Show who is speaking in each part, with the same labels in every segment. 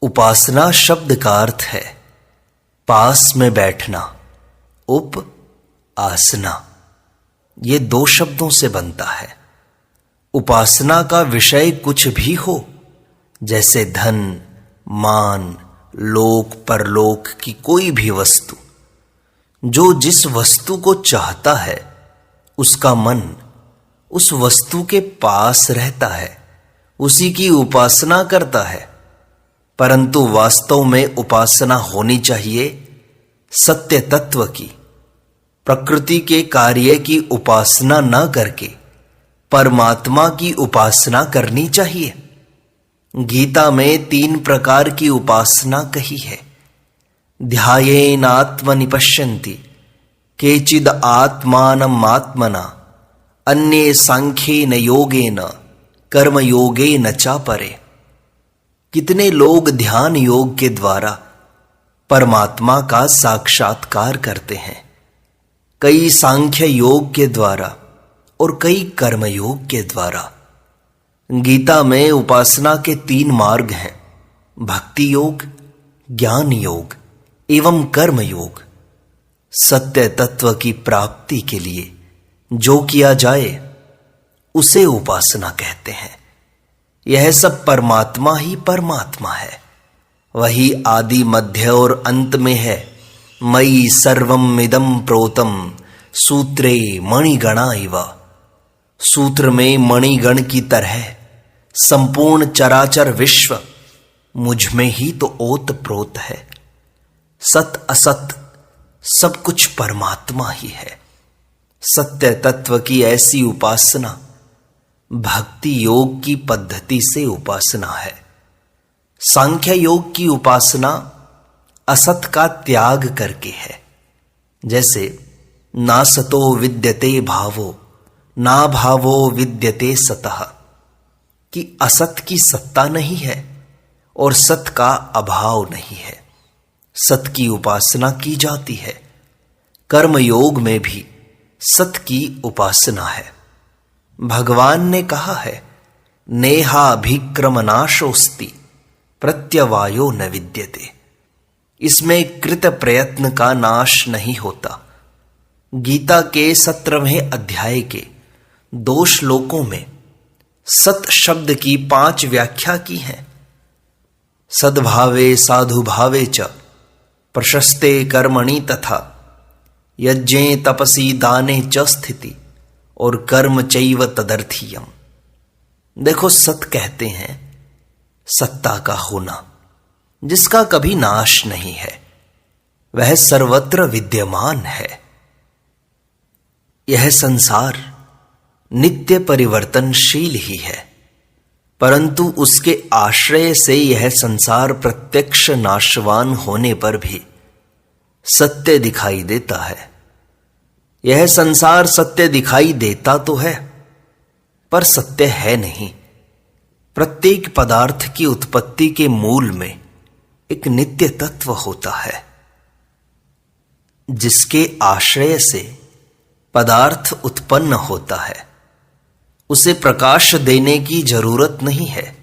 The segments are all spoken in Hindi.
Speaker 1: उपासना शब्द का अर्थ है पास में बैठना। उप आसना, ये दो शब्दों से बनता है। उपासना का विषय कुछ भी हो, जैसे धन, मान, लोक परलोक की कोई भी वस्तु। जो जिस वस्तु को चाहता है उसका मन उस वस्तु के पास रहता है, उसी की उपासना करता है। परंतु वास्तव में उपासना होनी चाहिए सत्य तत्व की। प्रकृति के कार्य की उपासना न करके परमात्मा की उपासना करनी चाहिए। गीता में 3 प्रकार की उपासना कही है। ध्यायेन आत्मनि पश्यन्ति केचिद आत्मानम् आत्मना अन्ये सांख्येन योगेन कर्म योगेन चापरे। कितने लोग ध्यान योग के द्वारा परमात्मा का साक्षात्कार करते हैं, कई सांख्य योग के द्वारा और कई कर्म योग के द्वारा। गीता में उपासना के 3 मार्ग हैं, भक्ति योग, ज्ञान योग एवं कर्म योग। सत्य तत्व की प्राप्ति के लिए जो किया जाए उसे उपासना कहते हैं। यह सब परमात्मा ही परमात्मा है, वही आदि मध्य और अंत में है। मयि सर्वम इदं प्रोतम सूत्रे मणिगणा इव। सूत्र में मणिगण की तरह संपूर्ण चराचर विश्व मुझ में ही तो ओत प्रोत है। सत असत सब कुछ परमात्मा ही है। सत्य तत्व की ऐसी उपासना भक्ति योग की पद्धति से उपासना है। सांख्य योग की उपासना असत का त्याग करके है। जैसे ना सतो विद्यते भावो ना भावो विद्यते सतः, कि असत की सत्ता नहीं है और सत का अभाव नहीं है। सत की उपासना की जाती है। कर्म योग में भी सत की उपासना है। भगवान ने कहा है, नेहाभिक्रमनाशोस्ति प्रत्यवायो न विद्यते। इसमें कृत प्रयत्न का नाश नहीं होता। गीता के 17वें अध्याय के 2 श्लोकों में सत शब्द की 5 व्याख्या की है। सद्भावे साधुभावे च प्रशस्ते कर्मणि तथा यज्ञे तपसी दाने च स्थिति और कर्म चैव तदर्थीयम। देखो, सत कहते हैं सत्ता का होना, जिसका कभी नाश नहीं है, वह सर्वत्र विद्यमान है। यह संसार नित्य परिवर्तनशील ही है, परंतु उसके आश्रय से यह संसार प्रत्यक्ष नाशवान होने पर भी सत्य दिखाई देता है। यह संसार सत्य दिखाई देता तो है, पर सत्य है नहीं। प्रत्येक पदार्थ की उत्पत्ति के मूल में एक नित्य तत्व होता है, जिसके आश्रय से पदार्थ उत्पन्न होता है। उसे प्रकाश देने की जरूरत नहीं है,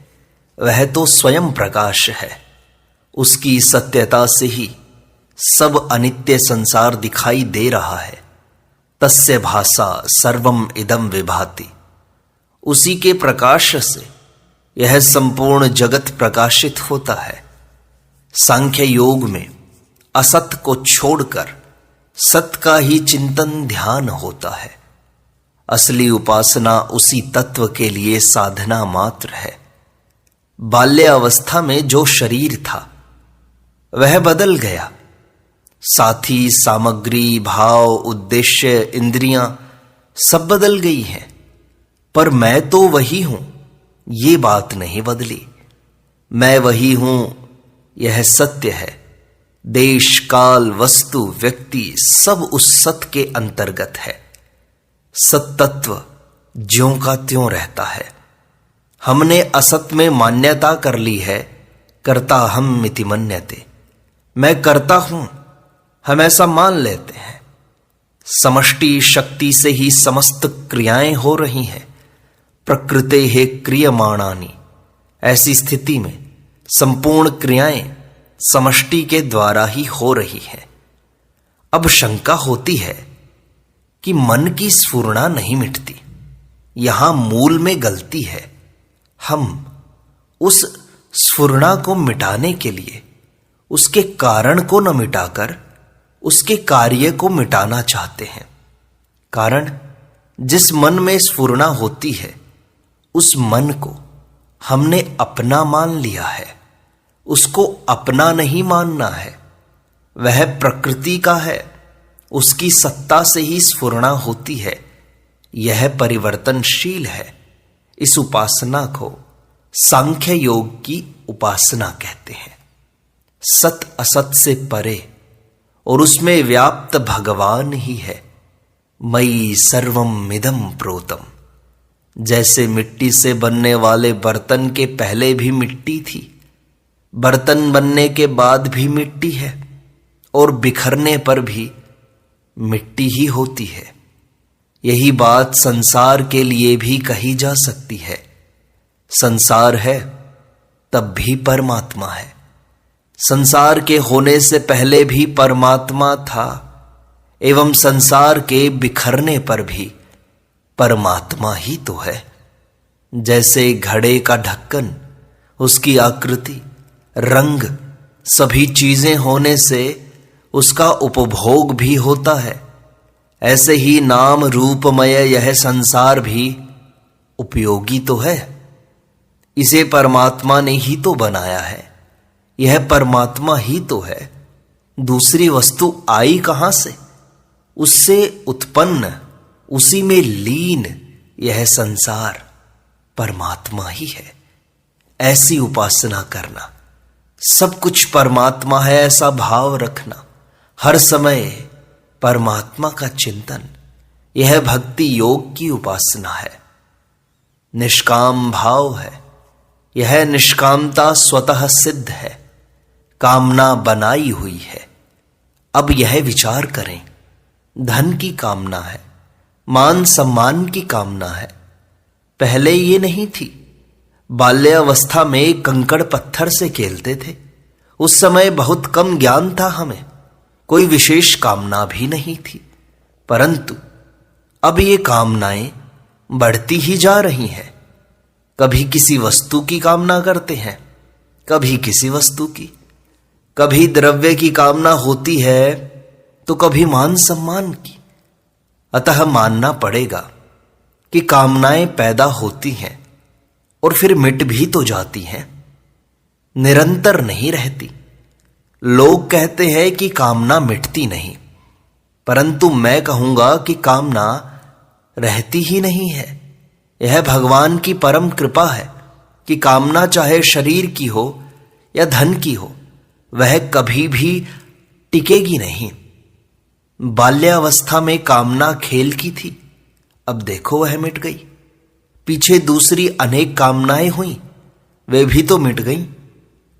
Speaker 1: वह तो स्वयं प्रकाश है। उसकी सत्यता से ही सब अनित्य संसार दिखाई दे रहा है। तस्य भासा सर्वम इदं विभाति। उसी के प्रकाश से यह संपूर्ण जगत प्रकाशित होता है। सांख्य योग में असत को छोड़कर सत का ही चिंतन ध्यान होता है। असली उपासना उसी तत्व के लिए साधना मात्र है। बाल्यावस्था में जो शरीर था वह बदल गया, साथी, सामग्री, भाव, उद्देश्य, इंद्रियां सब बदल गई हैं, पर मैं तो वही हूं, ये बात नहीं बदली। मैं वही हूं, यह सत्य है। देश, काल, वस्तु, व्यक्ति सब उस सत के अंतर्गत है। सत्तत्व ज्यों का त्यों रहता है। हमने असत में मान्यता कर ली है, कर्ता हम इति मन्यते। मैं करता हूं, हम ऐसा मान लेते हैं। समष्टि शक्ति से ही समस्त क्रियाएं हो रही हैं। प्रकृते हे क्रियमाणानि। ऐसी स्थिति में संपूर्ण क्रियाएं समष्टि के द्वारा ही हो रही हैं। अब शंका होती है कि मन की स्फुरना नहीं मिटती। यहां मूल में गलती है। हम उस स्फुरना को मिटाने के लिए उसके कारण को न मिटाकर उसके कार्य को मिटाना चाहते हैं। कारण जिस मन में स्फुरना होती है उस मन को हमने अपना मान लिया है। उसको अपना नहीं मानना है, वह प्रकृति का है, उसकी सत्ता से ही स्फुरना होती है। यह परिवर्तनशील है। इस उपासना को सांख्य योग की उपासना कहते हैं। सत असत से परे और उसमें व्याप्त भगवान ही है। मयि सर्वम इदं प्रोतम। जैसे मिट्टी से बनने वाले बर्तन के पहले भी मिट्टी थी, बर्तन बनने के बाद भी मिट्टी है और बिखरने पर भी मिट्टी ही होती है। यही बात संसार के लिए भी कही जा सकती है। संसार है तब भी परमात्मा है। संसार के होने से पहले भी परमात्मा था एवं संसार के बिखरने पर भी परमात्मा ही तो है। जैसे घड़े का ढक्कन, उसकी आकृति, रंग, सभी चीजें होने से उसका उपभोग भी होता है, ऐसे ही नाम रूपमय यह संसार भी उपयोगी तो है। इसे परमात्मा ने ही तो बनाया है। यह परमात्मा ही तो है। दूसरी वस्तु आई कहां से? उससे उत्पन्न, उसी में लीन यह संसार परमात्मा ही है। ऐसी उपासना करना, सब कुछ परमात्मा है ऐसा भाव रखना, हर समय परमात्मा का चिंतन, यह भक्ति योग की उपासना है। निष्काम भाव है। यह निष्कामता स्वतः सिद्ध है, कामना बनाई हुई है। अब यह विचार करें, धन की कामना है, मान सम्मान की कामना है। पहले ये नहीं थी। बाल्यावस्था में कंकड़ पत्थर से खेलते थे। उस समय बहुत कम ज्ञान था हमें, कोई विशेष कामना भी नहीं थी। परंतु अब ये कामनाएं बढ़ती ही जा रही हैं। कभी किसी वस्तु की कामना करते हैं, कभी किसी वस्तु की, कभी द्रव्य की कामना होती है तो कभी मान सम्मान की। अतः मानना पड़ेगा कि कामनाएं पैदा होती हैं और फिर मिट भी तो जाती हैं, निरंतर नहीं रहती। लोग कहते हैं कि कामना मिटती नहीं, परंतु मैं कहूंगा कि कामना रहती ही नहीं है। यह भगवान की परम कृपा है कि कामना चाहे शरीर की हो या धन की हो, वह कभी भी टिकेगी नहीं। बाल्यावस्था में कामना खेल की थी, अब देखो वह मिट गई। पीछे दूसरी अनेक कामनाएं हुई, वे भी तो मिट गईं।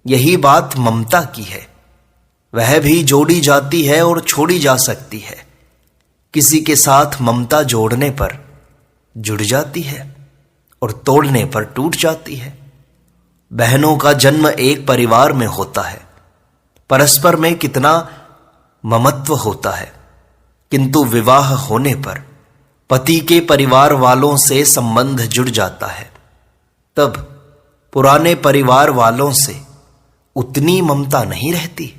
Speaker 1: यही बात ममता की है। वह भी जोड़ी जाती है और छोड़ी जा सकती है। किसी के साथ ममता जोड़ने पर जुड़ जाती है और तोड़ने पर टूट जाती है। बहनों का जन्म एक परिवार में होता है, परस्पर में कितना ममत्व होता है, किंतु विवाह होने पर पति के परिवार वालों से संबंध जुड़ जाता है। तब पुराने परिवार वालों से उतनी ममता नहीं रहती।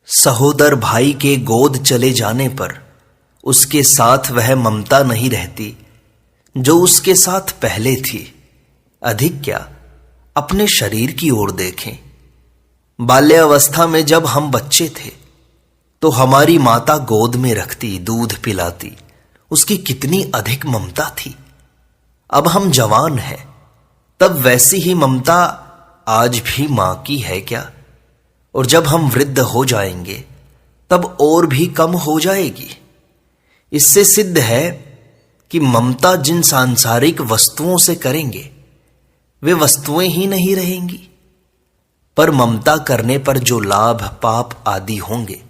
Speaker 1: सहोदर भाई के गोद चले जाने पर उसके साथ वह ममता नहीं रहती जो उसके साथ पहले थी। अधिक क्या, अपने शरीर की ओर देखें। बाल्यावस्था में जब हम बच्चे थे तो हमारी माता गोद में रखती, दूध पिलाती, उसकी कितनी अधिक ममता थी। अब हम जवान हैं, तब वैसी ही ममता आज भी मां की है क्या? और जब हम वृद्ध हो जाएंगे तब और भी कम हो जाएगी। इससे सिद्ध है कि ममता जिन सांसारिक वस्तुओं से करेंगे वे वस्तुएं ही नहीं रहेंगी, पर ममता करने पर जो लाभ पाप आदि होंगे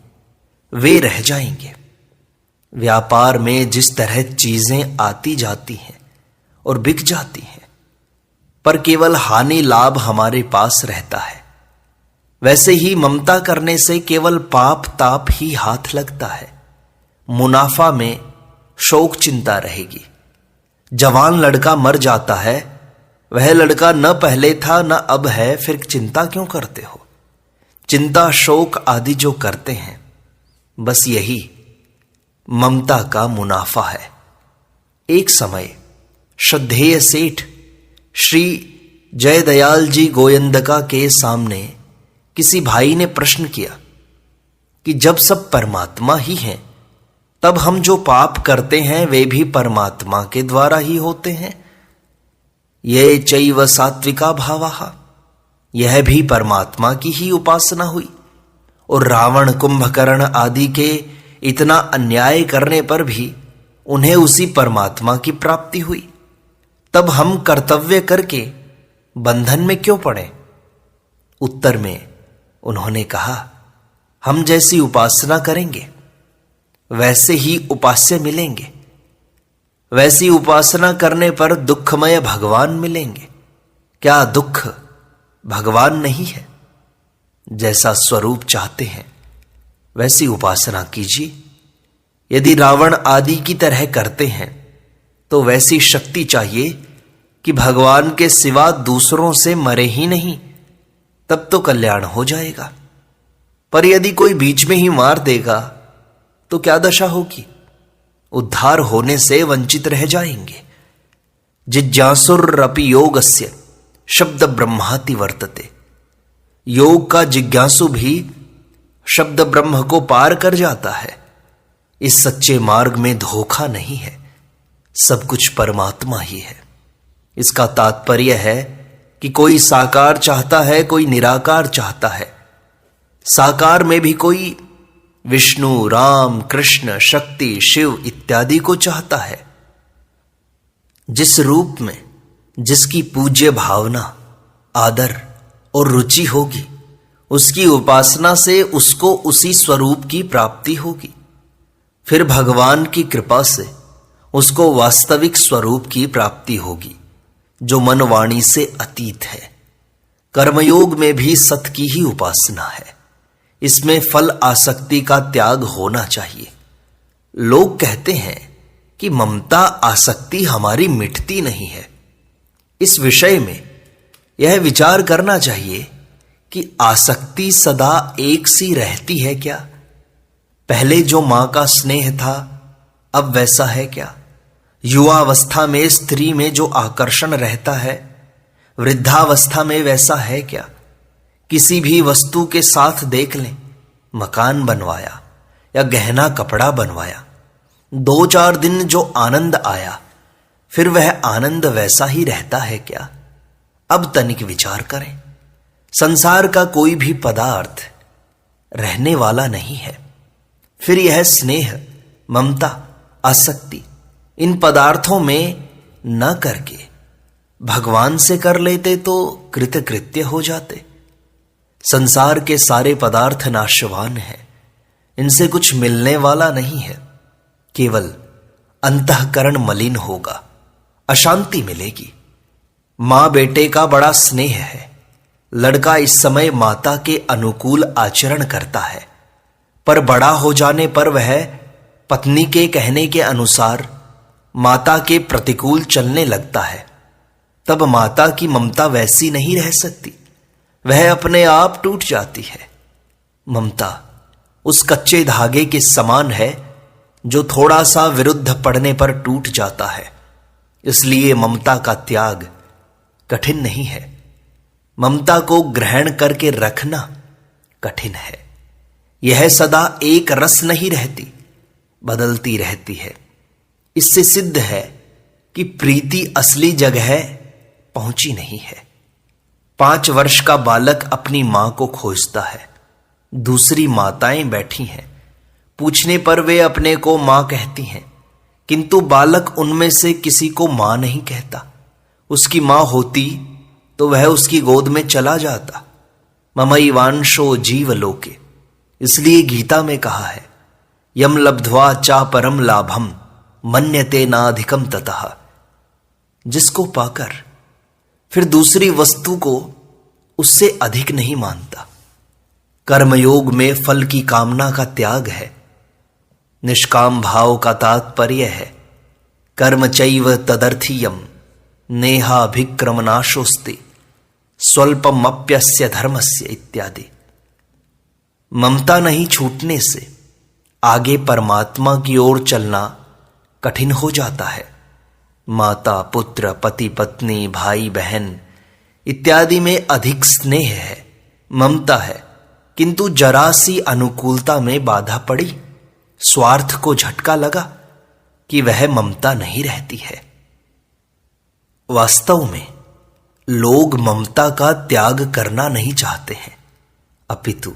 Speaker 1: वे रह जाएंगे। व्यापार में जिस तरह चीजें आती जाती हैं और बिक जाती हैं, पर केवल हानि लाभ हमारे पास रहता है। वैसे ही ममता करने से केवल पाप ताप ही हाथ लगता है। मुनाफा में शोक चिंता रहेगी। जवान लड़का मर जाता है, वह लड़का न पहले था न अब है, फिर चिंता क्यों करते हो? चिंता शोक आदि जो करते हैं, बस यही ममता का मुनाफा है। एक समय श्रद्धेय सेठ श्री जयदयाल जी गोयंदका के सामने किसी भाई ने प्रश्न किया कि जब सब परमात्मा ही हैं, तब हम जो पाप करते हैं वे भी परमात्मा के द्वारा ही होते हैं। ये चैव सात्विका भावाः, यह भी परमात्मा की ही उपासना हुई। और रावण कुंभकर्ण आदि के इतना अन्याय करने पर भी उन्हें उसी परमात्मा की प्राप्ति हुई। तब हम कर्तव्य करके बंधन में क्यों पड़े? उत्तर में उन्होंने कहा, हम जैसी उपासना करेंगे वैसे ही उपास्य मिलेंगे। वैसी उपासना करने पर दुखमय भगवान मिलेंगे। क्या दुख भगवान नहीं है? जैसा स्वरूप चाहते हैं वैसी उपासना कीजिए। यदि रावण आदि की तरह करते हैं तो वैसी शक्ति चाहिए कि भगवान के सिवा दूसरों से मरे ही नहीं, तब तो कल्याण हो जाएगा। पर यदि कोई बीच में ही मार देगा तो क्या दशा होगी? उद्धार होने से वंचित रह जाएंगे। जिज्ञासुरपि योगस्य शब्द ब्रह्माति वर्तते। योग का जिज्ञासु भी शब्द ब्रह्म को पार कर जाता है। इस सच्चे मार्ग में धोखा नहीं है, सब कुछ परमात्मा ही है। इसका तात्पर्य है कि कोई साकार चाहता है, कोई निराकार चाहता है। साकार में भी कोई विष्णु, राम, कृष्ण, शक्ति, शिव इत्यादि को चाहता है। जिस रूप में जिसकी पूज्य भावना, आदर और रुचि होगी, उसकी उपासना से उसको उसी स्वरूप की प्राप्ति होगी। फिर भगवान की कृपा से उसको वास्तविक स्वरूप की प्राप्ति होगी, जो मन वाणी से अतीत है। कर्मयोग में भी सत की ही उपासना है। इसमें फल आसक्ति का त्याग होना चाहिए। लोग कहते हैं कि ममता आसक्ति हमारी मिटती नहीं है। इस विषय में यह विचार करना चाहिए कि आसक्ति सदा एक सी रहती है क्या? पहले जो मां का स्नेह था अब वैसा है क्या? युवावस्था में स्त्री में जो आकर्षण रहता है वृद्धावस्था में वैसा है क्या? किसी भी वस्तु के साथ देख लें, मकान बनवाया या गहना कपड़ा बनवाया, 2-4 दिन जो आनंद आया फिर वह आनंद वैसा ही रहता है क्या? अब तनिक विचार करें। संसार का कोई भी पदार्थ रहने वाला नहीं है। फिर यह स्नेह, ममता, आसक्ति इन पदार्थों में न करके भगवान से कर लेते तो कृतकृत्य हो जाते। संसार के सारे पदार्थ नाशवान हैं, इनसे कुछ मिलने वाला नहीं है। केवल अंतःकरण मलिन होगा, अशांति मिलेगी। मां बेटे का बड़ा स्नेह है। लड़का इस समय माता के अनुकूल आचरण करता है, पर बड़ा हो जाने पर वह पत्नी के कहने के अनुसार माता के प्रतिकूल चलने लगता है। तब माता की ममता वैसी नहीं रह सकती, वह अपने आप टूट जाती है। ममता उस कच्चे धागे के समान है जो थोड़ा सा विरुद्ध पड़ने पर टूट जाता है। इसलिए ममता का त्याग कठिन नहीं है। ममता को ग्रहण करके रखना कठिन है। यह सदा एक रस नहीं रहती, बदलती रहती है। इससे सिद्ध है कि प्रीति असली जगह पहुंची नहीं है। 5 वर्ष का बालक अपनी मां को खोजता है। दूसरी माताएं बैठी हैं, पूछने पर वे अपने को मां कहती हैं, किंतु बालक उनमें से किसी को मां नहीं कहता। उसकी मां होती तो वह उसकी गोद में चला जाता। ममैवांशो जीवलोके, इसलिए गीता में कहा है, यम लब्ध्वा चा परम लाभम मन्यते नाधिकम ततः। जिसको पाकर फिर दूसरी वस्तु को उससे अधिक नहीं मानता। कर्मयोग में फल की कामना का त्याग है। निष्काम भाव का तात्पर्य है कर्म चैव तदर्थीयम नेहाभिक्रमनाशोस्ति स्वल्पमप्यस्य धर्मस्य इत्यादि। ममता नहीं छूटने से आगे परमात्मा की ओर चलना कठिन हो जाता है। माता पुत्र पति पत्नी भाई बहन इत्यादि में अधिक स्नेह है, ममता है, किंतु जरा सी अनुकूलता में बाधा पड़ी, स्वार्थ को झटका लगा कि वह ममता नहीं रहती है। वास्तव में लोग ममता का त्याग करना नहीं चाहते हैं, अपितु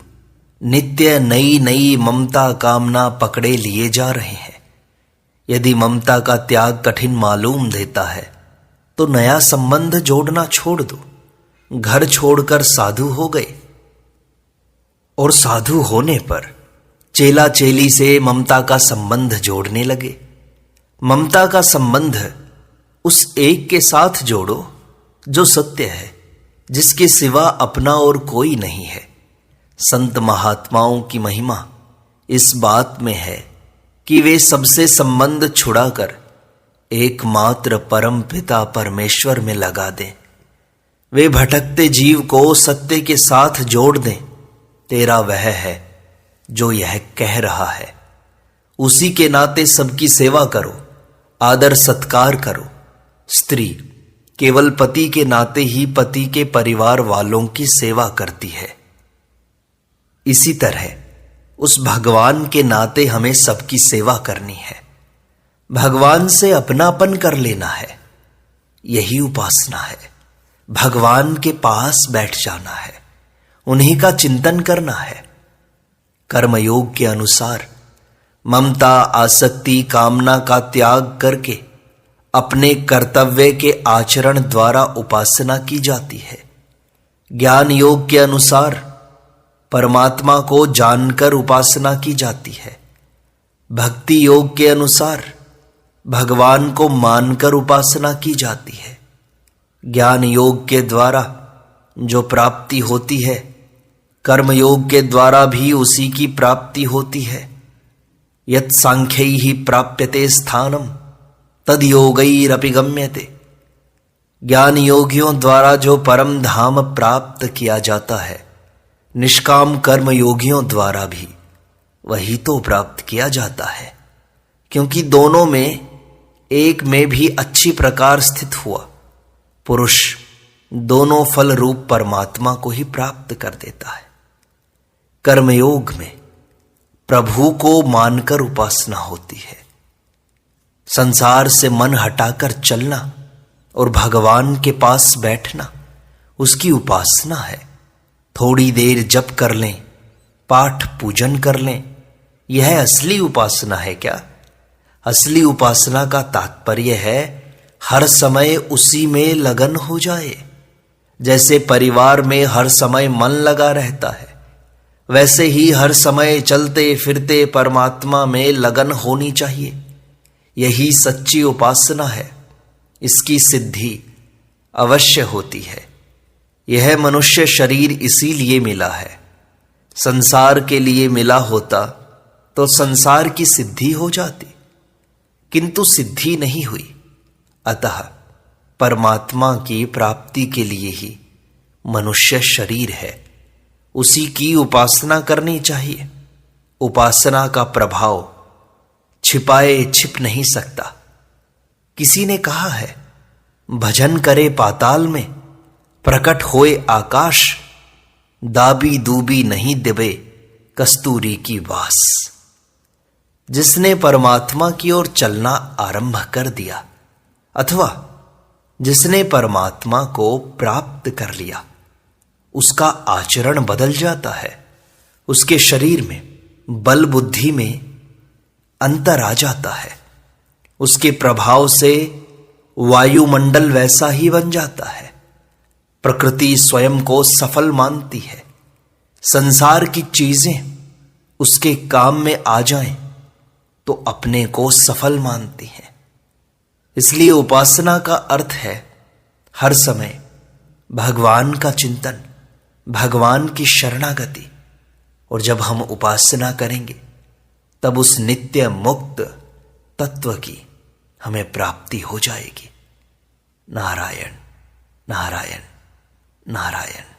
Speaker 1: नित्य नई नई ममता कामना पकड़े लिए जा रहे हैं। यदि ममता का त्याग कठिन मालूम देता है तो नया संबंध जोड़ना छोड़ दो। घर छोड़कर साधु हो गए और साधु होने पर चेला चेली से ममता का संबंध जोड़ने लगे। ममता का संबंध उस एक के साथ जोड़ो जो सत्य है, जिसके सिवा अपना और कोई नहीं है। संत महात्माओं की महिमा इस बात में है कि वे सबसे संबंध छुड़ाकर एकमात्र परम पिता परमेश्वर में लगा दें। वे भटकते जीव को सत्य के साथ जोड़ दें। तेरा वह है जो यह कह रहा है। उसी के नाते सबकी सेवा करो, आदर सत्कार करो। स्त्री केवल पति के नाते ही पति के परिवार वालों की सेवा करती है। इसी तरह उस भगवान के नाते हमें सबकी सेवा करनी है। भगवान से अपनापन कर लेना है, यही उपासना है। भगवान के पास बैठ जाना है, उन्हीं का चिंतन करना है। कर्मयोग के अनुसार ममता आसक्ति कामना का त्याग करके अपने कर्तव्य के आचरण द्वारा उपासना की जाती है। ज्ञान योग के अनुसार परमात्मा को जानकर उपासना की जाती है। भक्ति योग के अनुसार भगवान को मानकर उपासना की जाती है। ज्ञान योग के द्वारा जो प्राप्ति होती है, कर्म योग के द्वारा भी उसी की प्राप्ति होती है। यत् सांख्यैहि प्राप्यते स्थानम तद योगैरपि गम्यते। ज्ञान योगियों द्वारा जो परम धाम प्राप्त किया जाता है, निष्काम कर्म योगियों द्वारा भी वही तो प्राप्त किया जाता है, क्योंकि दोनों में एक में भी अच्छी प्रकार स्थित हुआ पुरुष दोनों फल रूप परमात्मा को ही प्राप्त कर देता है। कर्मयोग में प्रभु को मानकर उपासना होती है। संसार से मन हटाकर चलना और भगवान के पास बैठना उसकी उपासना है। थोड़ी देर जप कर लें, पाठ पूजन कर लें, यह असली उपासना है क्या? असली उपासना का तात्पर्य है हर समय उसी में लगन हो जाए। जैसे परिवार में हर समय मन लगा रहता है, वैसे ही हर समय चलते फिरते परमात्मा में लगन होनी चाहिए। यही सच्ची उपासना है। इसकी सिद्धि अवश्य होती है। यह मनुष्य शरीर इसीलिए मिला है। संसार के लिए मिला होता तो संसार की सिद्धि हो जाती, किंतु सिद्धि नहीं हुई। अतः परमात्मा की प्राप्ति के लिए ही मनुष्य शरीर है, उसी की उपासना करनी चाहिए। उपासना का प्रभाव छिपाए छिप नहीं सकता। किसी ने कहा है, भजन करे पाताल में प्रकट होए आकाश, दाबी दूबी नहीं देवे कस्तूरी की वास। जिसने परमात्मा की ओर चलना आरंभ कर दिया अथवा जिसने परमात्मा को प्राप्त कर लिया, उसका आचरण बदल जाता है। उसके शरीर में बल बुद्धि में अंतर आ जाता है। उसके प्रभाव से वायुमंडल वैसा ही बन जाता है। प्रकृति स्वयं को सफल मानती है। संसार की चीजें उसके काम में आ जाएं तो अपने को सफल मानती हैं। इसलिए उपासना का अर्थ है हर समय भगवान का चिंतन, भगवान की शरणागति। और जब हम उपासना करेंगे तब उस नित्य मुक्त तत्व की हमें प्राप्ति हो जाएगी। नारायण नारायण नारायण।